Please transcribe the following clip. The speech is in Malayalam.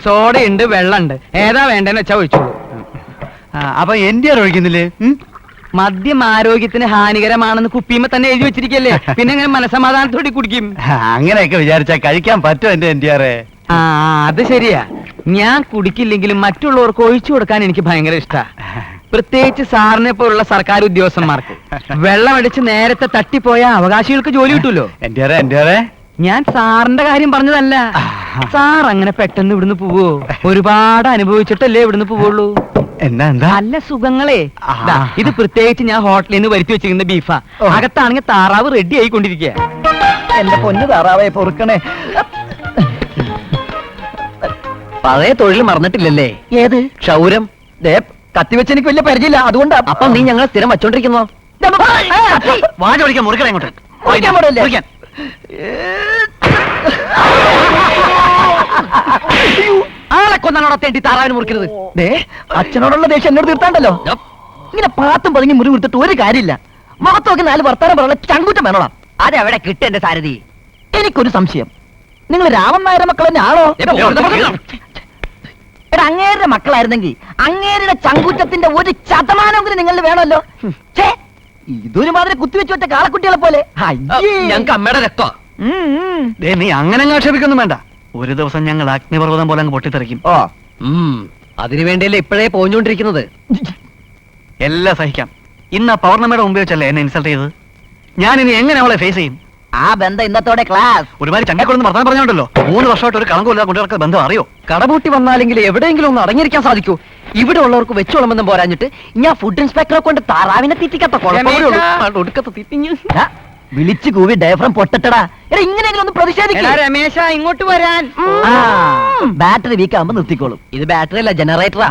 സോഡയുണ്ട്, വെള്ളമുണ്ട്, ഏതാ വേണ്ടെന്ന് വെച്ചാ ഒഴിച്ചോളൂ. അപ്പൊ എന്റെ ഒഴിക്കുന്നില്ലേ? മദ്യം ആരോഗ്യത്തിന് ഹാനികരമാണെന്ന് കുപ്പിയുമ്പോ തന്നെ എഴുതി വെച്ചിരിക്കല്ലേ, പിന്നെ എങ്ങനെ മനസമാധാനത്തോടെ കുടിക്കും? അങ്ങനെയൊക്കെ വിചാരിച്ചാ കഴിക്കാൻ പറ്റുമോ എന്റെ എൻഡിആറെ? ആ അത് ശരിയാ. ഞാൻ കുടിക്കില്ലെങ്കിലും മറ്റുള്ളവർക്ക് ഒഴിച്ചു കൊടുക്കാൻ എനിക്ക് ഭയങ്കര ഇഷ്ടാ. പ്രത്യേകിച്ച് സാറിനെ പോലുള്ള സർക്കാർ ഉദ്യോഗസ്ഥന്മാർക്ക്. വെള്ളമടിച്ച് നേരത്തെ തട്ടിപ്പോയ അവകാശികൾക്ക് ജോലി കിട്ടുമല്ലോ. എൻഡിആറെ ഞാൻ സാറിന്റെ കാര്യം പറഞ്ഞതല്ല. സാർ അങ്ങനെ പെട്ടെന്ന് ഇവിടുന്ന് പോവോ? ഒരുപാട് അനുഭവിച്ചിട്ടല്ലേ ഇവിടുന്ന് പോവുള്ളൂ. എന്താ നല്ല സുഖങ്ങളെ. ദാ, ഇത് പ്രത്യേകിച്ച് ഞാൻ ഹോട്ടലിൽ നിന്ന് വരുത്തി വെച്ചിരിക്കുന്ന ബീഫാ. അകത്താണെങ്കിൽ താറാവ് റെഡി ആയിക്കൊണ്ടിരിക്കുക. എന്റെ പൊന്നു താറാവേ പൊറുക്കണേ. പഴയ തൊഴിൽ മറന്നിട്ടില്ലല്ലേ? ഏത് ക്ഷൗരം. കത്തിവെച്ച് എനിക്ക് വലിയ പരിചയമില്ല, അതുകൊണ്ടാ. അപ്പൊ നീ ഞങ്ങളെ സ്ഥിരം വച്ചോണ്ടിരിക്കുന്നോ? വാചോടിക്കാൻ മുറുക്കണേ അങ്ങോട്ട്. ആളെ കൊന്നാണോടത്തേണ്ടി താറാവിന് മുറിക്കരുത്. അച്ഛനോടുള്ള ദേഷ്യം എന്നോട് തീർത്താണ്ടല്ലോ. ഇങ്ങനെ പാത്തും പതുങ്ങി മുറി വിട്ടിട്ട് ഒരു കാര്യമില്ല. മഹത്വമൊക്കെ 4 വർത്താനം പറയാനുള്ള ചങ്കൂറ്റം വേണോടാ. അതെവിടെ കിട്ടും എന്റെ സാരഥി? എനിക്കൊരു സംശയം, നിങ്ങൾ രാമൻ നായരുടെ മക്കൾ തന്നെ ആണോ? എടാ, അങ്ങേരുടെ മക്കളായിരുന്നെങ്കിൽ അങ്ങേരുടെ ചങ്കൂറ്റത്തിന്റെ ഒരു ശതമാനമെങ്കിലും നിങ്ങളിൽ വേണമല്ലോ. ഇതൊരു മാതിരി കുത്തിവെച്ച് വെച്ച കാളക്കുട്ടികളെ പോലെ. ഞങ്ങൾക്ക് അമ്മയുടെ രക്തോ. നീ അങ്ങനെ ആക്ഷേപിക്കൊന്നും വേണ്ട. ഒരു ദിവസം ഞങ്ങൾ അഗ്നിപർവ്വതം പോലെ അങ്ങ് പൊട്ടിത്തെറിക്കും. അതിനു വേണ്ടിയല്ലേ ഇപ്പോഴേ പോഞ്ഞോണ്ടിരിക്കുന്നത്. എല്ലാം സഹിക്കാം. ഇന്ന് ആ പൗർണമിയുടെ മുമ്പ് വെച്ചല്ലേ എന്നെ ഇൻസൾട്ട് ചെയ്തത്. ഞാൻ ഇനി എങ്ങനെ അവളെ ഫേസ് ചെയ്യും? ആ ബന്ധം ഇന്നത്തോടെ ക്ലാസ്. ഒരുമാതിരി ചണ്ടിക്കൊടുന്ന് വർത്താനം പറഞ്ഞോണ്ടല്ലോ. 3 വർഷമായിട്ട് ഒരു കളങ്കമില്ലാതെ കൊണ്ടുനടക്കുന്ന ബന്ധം അറിയോ? കടപൂട്ടി വന്നാലെങ്കിൽ എവിടെയെങ്കിലും ഒന്ന് അടങ്ങിയിരിക്കാൻ സാധിക്കൂ. ഇവിടെ ഉള്ളവർക്ക് വെച്ചോളമെന്നും പോരാഞ്ഞിട്ട് ഞാൻ ഫുഡ് ഇൻസ്പെക്ടറെ കൊണ്ട് താറാവിനെ തീറ്റിക്കാത്ത ഒടുക്കത്തെ തീറ്റിഞ്ഞു. വിളിച്ചു കൂവി ഡയഫ്രം പൊട്ടട്ടടാ. എടാ, ഇങ്ങനെയെങ്കിലും ഒന്ന് പ്രതിഷേധിക്കും. രമേശ, ഇങ്ങോട്ട് വരാൻ. ബാറ്ററി വീക്ക് ആകുമ്പോ നിർത്തിക്കോളും. ഇത് ബാറ്ററി അല്ല, ജനറേറ്ററാ.